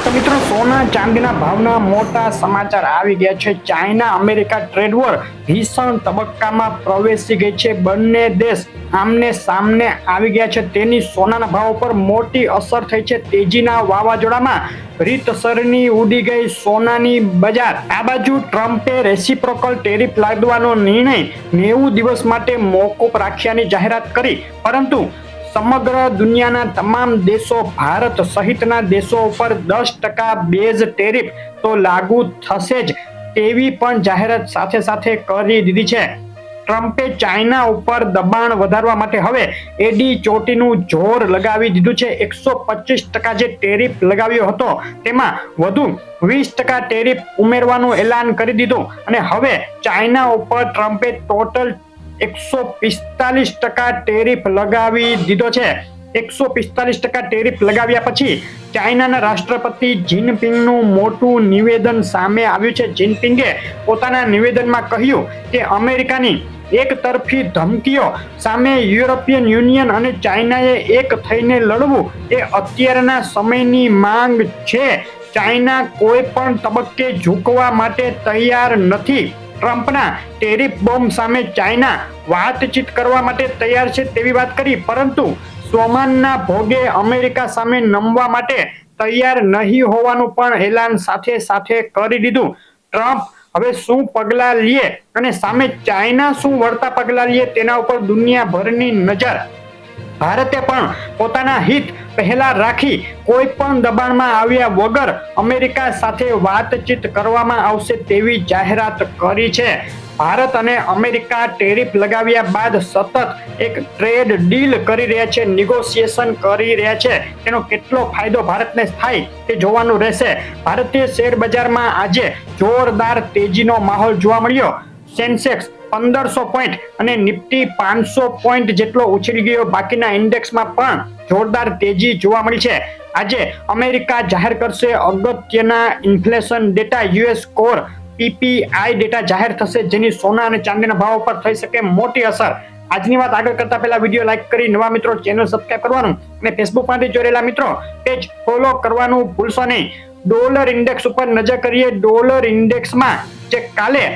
તો મિત્રો સોના ચાંદીના ભાવના મોટા સમાચાર આવી ગયા છે। ચાઇના અમેરિકા ટ્રેડ વોર ભીષણ તબક્કામાં પ્રવેશી ગઈ છે। બંને દેશ આમને સામને આવી ગયા છે। તેની સોનાના ભાવ પર મોટી અસર થઈ છે। તેજીના વાવાઝોડામાં રીતસરની ઉડી ગઈ સોનાની બજાર। આ બાજુ ટ્રમ્પે રેસિપ્રોકલ ટેરિફ લાદવાનો નિર્ણય 90 દિવસ માટે મોકૂફ રાખ્યાની જાહેરાત કરી, પરંતુ સમગ્ર દુનિયાના તમામ દેશો ભારત સહિતના દેશો ઉપર 10% બેઝ ટેરિફ તો લાગુ થશે જ તેવી પણ જાહેરાત સાથે સાથે કરી દીધી છે। ટ્રમ્પે ચાઇના ઉપર દબાણ વધારવા માટે હવે એડી ચોટીનું જોર લગાવી દીધું છે। 125% જે ટેરિફ લગાવ્યો હતો તેમાં વધુ 20% ટેરિફ ઉમેરવાનું એલાન કરી દીધું અને હવે ચાઇના ઉપર ટ્રમ્પે ટોટલ 145% ટેરિફ લગાવી દીધો છે। 145% ટેરિફ લગાવ્યા પછી ચાઇનાના રાષ્ટ્રપતિ જિનપિંગનું મોટું નિવેદન સામે આવ્યું છે। જિનપિંગે પોતાના નિવેદનમાં કહ્યું કે અમેરિકાની એક તરફી ધમકીઓ સામે યુરોપિયન યુનિયન અને ચાઇનાએ એક થઈને લડવું એ અત્યારના સમયની માંગ છે। ચાઇના કોઈ પણ તબક્કે ઝૂકવા માટે તૈયાર નથી। ટ્રમ્પના ટેરિફ બોમ્બ સામે ચાઇના વાતચીત કરવા માટે તૈયાર છે તેવી વાત કરી, પરંતુ સ્વમાનના ભોગે અમેરિકા સામે નમવા માટે તૈયાર નહીં હોવાનું પણ એલાન સાથે સાથે કરી દીધું। ટ્રમ્પ હવે શું પગલાં લે અને સામે ચાઇના શું વળતા પગલાં લે તેના ઉપર દુનિયાભરની નજર। ભારતે પણ પોતાના હિત પહેલા રાખી કોઈ પણ દબાણમાં આવ્યા વગર અમેરિકા સાથે વાતચીત કરવામાં આવશે તેવી જાહેરાત કરી છે। ભારત અને અમેરિકા ટેરિફ લગાવ્યા બાદ સતત એક ટ્રેડ ડીલ કરી રહ્યા છે, નેગોશિએશન કરી રહ્યા છે। તેનો કેટલો ફાયદો ભારતને થાય તે જોવાનું રહેશે। ભારતીય શેર બજારમાં આજે જોરદાર તેજીનો માહોલ જોવા મળ્યો। સેન્સેક્સ 1500 પોઈન્ટ અને નિફ્ટી 500 પોઈન્ટ જેટલો ઉછળી ગયો। બાકીના ઇન્ડેક્સમાં પણ જોરદાર તેજી જોવા મળી છે। આજે અમેરિકા જાહેર કરશે અગત્યના inflation data, US core PPI data જાહેર થશે, જેની સોના અને ચાંદીના ભાવ પર થઈ શકે મોટી અસર। આજની વાત આગળ કરતા પહેલા વિડીયો લાઈક કરી નવા મિત્રો ચેનલ સબસ્ક્રાઇબ કરવાનું અને ફેસબુકમાંથી જોઈ રહેલા મિત્રો પેજ ફોલો કરવાનું ભૂલશો નહીં। ડોલર ઇન્ડેક્સ ઉપર નજર કરીએ। ડોલર ઇન્ડેક્સમાં જે કાલે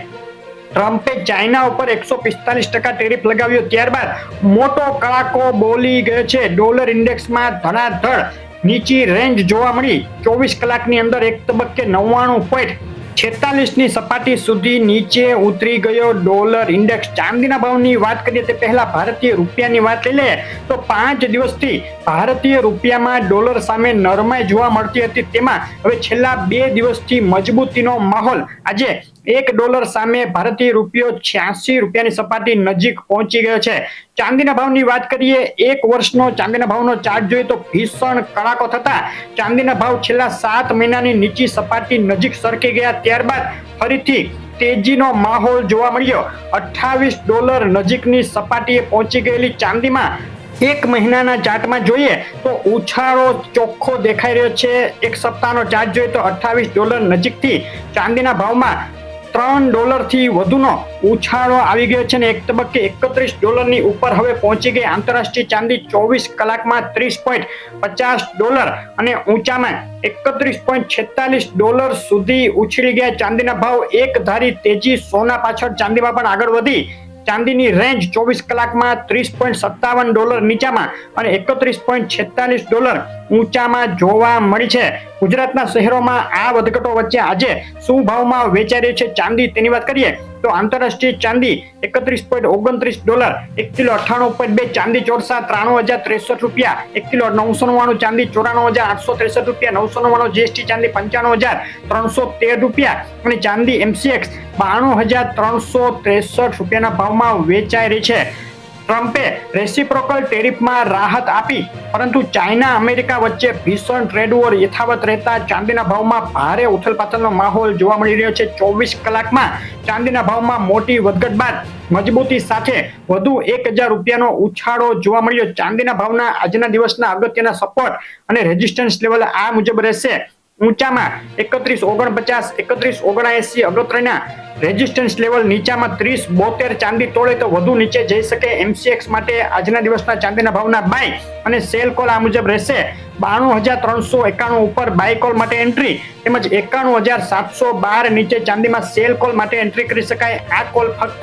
ટ્રમ્પે ચાઇના ઉપર 145% ટેરિફ લગાવ્યો ત્યારબાદ મોટો કડાકો બોલી ગયો છે। ડોલર ઇન્ડેક્સમાં ધડાધડ નીચી રેન્જ જોવા મળી। 24 કલાકની અંદર એક તબક્કે 99.46 ની સપાટી સુધી નીચે ઉતરી ગયો ડોલર ઇન્ડેક્સ। ચાંદીના ભાવની વાત કરીએ તે પહેલા ભારતીય રૂપિયાની વાત લઈ લઈએ તો 5 દિવસથી ભારતીય રૂપિયામાં ડોલર સામે નરમાઈ જોવા મળતી હતી, તેમાં હવે છેલ્લા 2 દિવસથી મજબૂતીનો માહોલ। આજે $1 સામે ભારતીય રૂપિયો 86 રૂપિયાની સપાટી નજીક પહોંચી ગયો છે। ચાંદીના ભાવની વાત કરીએ, 1 વર્ષનો ચાંદીના ભાવનો ચાર્ટ જોઈએ તો ભીષણ કડાકો થતા ચાંદીના ભાવ છેલ્લા 7 મહિનાની નીચી સપાટી નજીક સરકી ગયા। ત્યારબાદ ફરીથી તેજીનો માહોલ જોવા મળ્યો। $28 નજીકની સપાટીએ પહોંચી ગયેલી ચાંદીમાં એક મહિનાના ચાર્ટમાં જોઈએ તો ઉછાળો ચોખ્ખો દેખાઈ રહ્યો છે। એક સપ્તાહનો ચાર્ટ જોઈએ તો $28 નજીકથી ચાંદીના ભાવમાં $3 થી વધુનો ઉછાળો આવી ગયો છે અને એક તબક્કે $31 ની ઉપર હવે પહોંચી ગઈ। આંતરરાષ્ટ્રીય ચાંદી 24 કલાકમાં $30.50 અને ઊંચામાં $31.46 સુધી ઉછળી ગયા। ચાંદીના ભાવ એક ધારી તેજી, સોના પાછળ ચાંદીમાં પણ આગળ વધી। ચાંદીની રેન્જ 24 કલાકમાં $30.57 નીચામાં અને $31.46 ઊંચામાં જોવા મળી છે। ગુજરાતના શહેરોમાં આ વધઘટો વચ્ચે આજે શું ભાવમાં વેચાઈ રહી છે ચાંદી તેની વાત કરીએ તો આંતરરાષ્ટ્રીય ચાંદી $31.29, 1 કિલો 98.2, ચાંદી ચોરસા $93,063, 1 કિલો 999, ચાંદી $94,863, 999 જીએસટી ચાંદી $95,313 અને ચાંદી MCX $92,363 ભાવમાં વેચાઈ રહી છે। ટ્રમ્પે રેસિપ્રોકલ ટેરિફમાં રાહત આપી, પરંતુ ચાઇના અમેરિકા વચ્ચે ભીષણ ટ્રેડ વોર યથાવત રહેતા ચાંદીના ભાવમાં ભારે ઉથલપાથલનો માહોલ જોવા મળી રહ્યો છે। 24 કલાકમાં ચાંદીના ભાવમાં મોટી વધઘટ બાદ મજબૂતી સાથે વધુ $1,000નો ઉછાળો જોવા મળ્યો। ચાંદીના ભાવના આજના દિવસના અગત્યના સપોર્ટ અને રેઝિસ્ટન્સ લેવલ આ મુજબ રહેશે। ઊંચામાં 3149, 3179 અગત્યના રેઝિસ્ટન્સ લેવલ, નીચામાં 3072 ચાંદી તોડે તો વધુ નીચે જઈ શકે. MCX માટે આજના દિવસના ચાંદીના ભાવના બાય અને સેલ કોલ આ મુજબ રહેશે. 92,391 ઉપર બાય કોલ માટે એન્ટ્રી તેમજ 91,712 નીચે ચાંદીમાં સેલ કોલ માટે એન્ટ્રી કરી શકાય. આ કોલ ફક્ત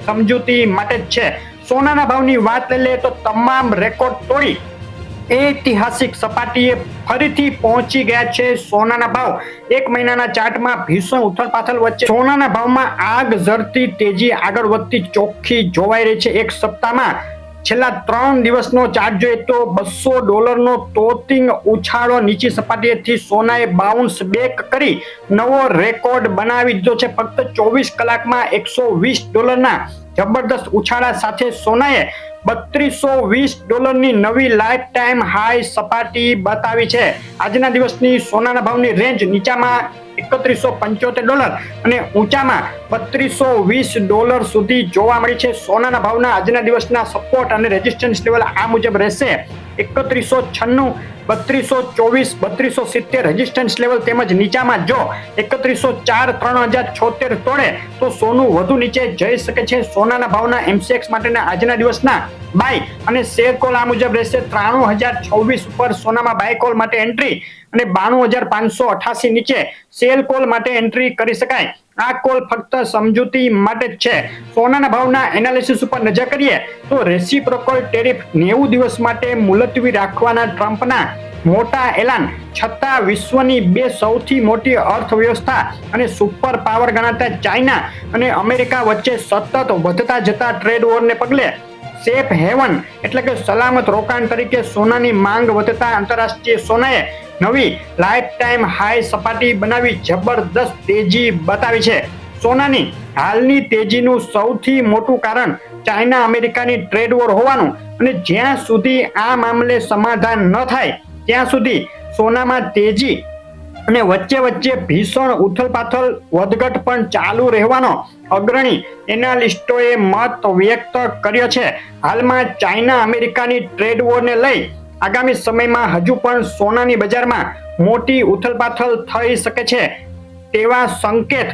સમજૂતી માટે જ છે. સોનાના ભાવની વાત લઈ લઈએ તો તમામ રેકોર્ડ તોડી ઐતિહાસિક સપાટીએ ફરીથી પહોંચી ગયા છે સોનાના ભાવ. એક મહિનાના ચાર્ટમાં ભીષણ ઉથલપાથલ વચ્ચે સોનાના ભાવમાં આગ ઝરતી તેજી આગળ વધતી ચોખ્ખી જોવાઈ રહી છે. એક સપ્તાહમાં છેલ્લા 3 દિવસનો ચાર્ટ જોઈએ તો $200 તોતિંગ ઉછાળો નીચી સપાટીએથી સોનાએ બાઉન્સ બેક કરી નવો રેકોર્ડ બનાવી દીધો છે. ફક્ત 24 કલાકમાં $120 જબરદસ્ત ઉછાળા સાથે સોનાએ $3220 નવી લાઈફ ટાઈમ હાઈ સપાટી બતાવી છે. આજના દિવસની સોનાના ભાવની રેન્જ નીચામાં $3175 અને ઊંચામાં $3220 સુધી જોવા મળી છે. સોનાના ભાવના આજના દિવસના સપોર્ટ અને રેઝિસ્ટન્સ લેવલ આ મુજબ રહેશે. 3196, 3224, 3270 રેઝિસ્ટન્સ લેવલ તેમજ નીચામાં જો 3104, 3076 તોડે તો સોનું વધુ નીચે જઈ શકે છે. સોનાના ભાવના MCX માટેના આજના દિવસના બાય અને શેર કોલ આ મુજબ રહેશે. 93,024 ઉપર સોનામાં બાય કોલ માટે એન્ટ્રી અને 92,588 નીચે સેલ કોલ માટે એન્ટ્રી કરી શકાય. આ કોલ ફક્ત સમજૂતી માટે જ છે. સોનાના ભાવના એનાલિસિસ ઉપર નજર કરીએ તો રેસિપ્રોકલ ટેરિફ 90 દિવસ માટે મુલતવી રાખવાના ટ્રમ્પના મોટા એલાન છતાં વિશ્વની બે સૌથી મોટી અર્થવ્યવસ્થા અને સુપર પાવર ગણાતા ચાઇના અને અમેરિકા વચ્ચે સતત વધતા જતા ટ્રેડ વોરને પગલે સેફ હેવન એટલે કે સલામત રોકાણ તરીકે સોનાની માંગ વધતા આંતરરાષ્ટ્રીય સોનાએ નવી લાઈફ ટાઈમ હાઈ સપાટી બનાવી જબરદસ્ત તેજી બતાવી છે. સોનાની હાલની તેજીનું સૌથી મોટું કારણ ચાઇના અમેરિકાની ટ્રેડ વોર હોવાનું અને જ્યાં સુધી આ મામલે સમાધાન ન થાય ત્યાં સુધી સોનામાં તેજી અને વચ્ચે વચ્ચે ભીષણ ઉથલપાથલ વધઘટ પણ ચાલુ રહેવાનો અગ્રણી એનાલિસ્ટોએ મત વ્યક્ત કર્યો છે. હાલમાં ચાઇના અમેરિકાની ટ્રેડ વોરને લઈ આગામી સમયમાં હજુ પણ સોનાની બજારમાં મોટી ઉથલપાથલ થઈ શકે છે તેવા સંકેત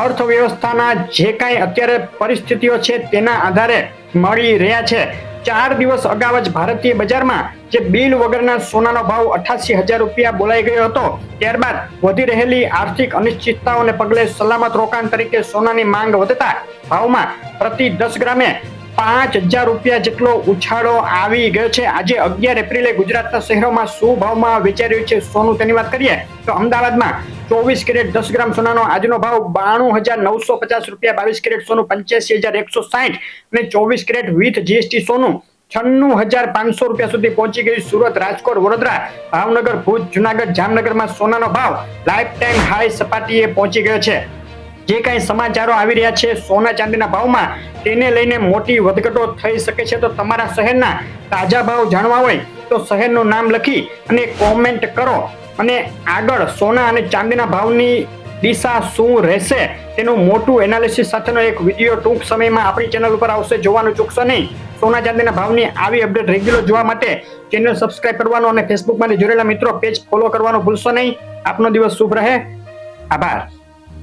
અર્થવ્યવસ્થાના જે કાંઈ અત્યારે પરિસ્થિતિઓ છે તેના આધારે મળી રહ્યા છે. 4 દિવસ અગાઉ જ ભારતીય બજારમાં જે બિલ વગરના સોનાનો ભાવ 88,000 રૂપિયા બોલાઈ ગયો હતો, ત્યારબાદ વધી રહેલી આર્થિક અનિશ્ચિતતાઓને પગલે સલામત રોકાણ તરીકે સોનાની માંગ વધતા ભાવમાં પ્રતિ 10 ગ્રામે 5,000 રૂપિયા જેટલો ઉછાળો આવી ગયો છે. આજે 11 એપ્રિલે ગુજરાતના શહેરોમાં શું ભાવમાં વેચાઈ રહ્યું છે સોનું તેની વાત કરીએ તો અમદાવાદમાં 24 કેરેટ 10 ગ્રામ સોનાનો આજનો ભાવ 92,950 રૂપિયા, 22 કેરેટ સોનું 85,160 અને 24 કેરેટ વિથ GST સોનું 96,500 રૂપિયા સુધી પહોંચી ગયું. સુરત, રાજકોટ, વડોદરા, ભાવનગર, ભુજ, જુનાગઢ, જામનગરમાં સોનાનો ભાવ લાઈફ ટાઈમ હાઈ સપાટીએ પહોંચી ગયો છે. જે કાંઈ સમાચારો આવી રહ્યા છે સોના ચાંદીના ભાવમાં તેને લઈને મોટી વધઘટો થઈ શકે છે. તો તમારા શહેરના તાજા ભાવ જાણવા હોય તો શહેરનું નામ લખી અને કોમેન્ટ કરો અને આગળ સોના અને ચાંદીના ભાવની દિશા શું રહેશે તેનું મોટું એનાલિસિસ સાથેનો એક વિડીયો ટૂંક સમયમાં આપણી ચેનલ ઉપર આવશે, જોવાનું ચૂકશો નહીં. સોના ચાંદીના ભાવની આવી અપડેટ રેગ્યુલર જોવા માટે ચેનલ સબસ્ક્રાઇબ કરવાનો અને ફેસબુકમાં જોડેલા મિત્રો પેજ ફોલો કરવાનું ભૂલશો નહીં. આપનો દિવસ શુભ રહે. આભાર.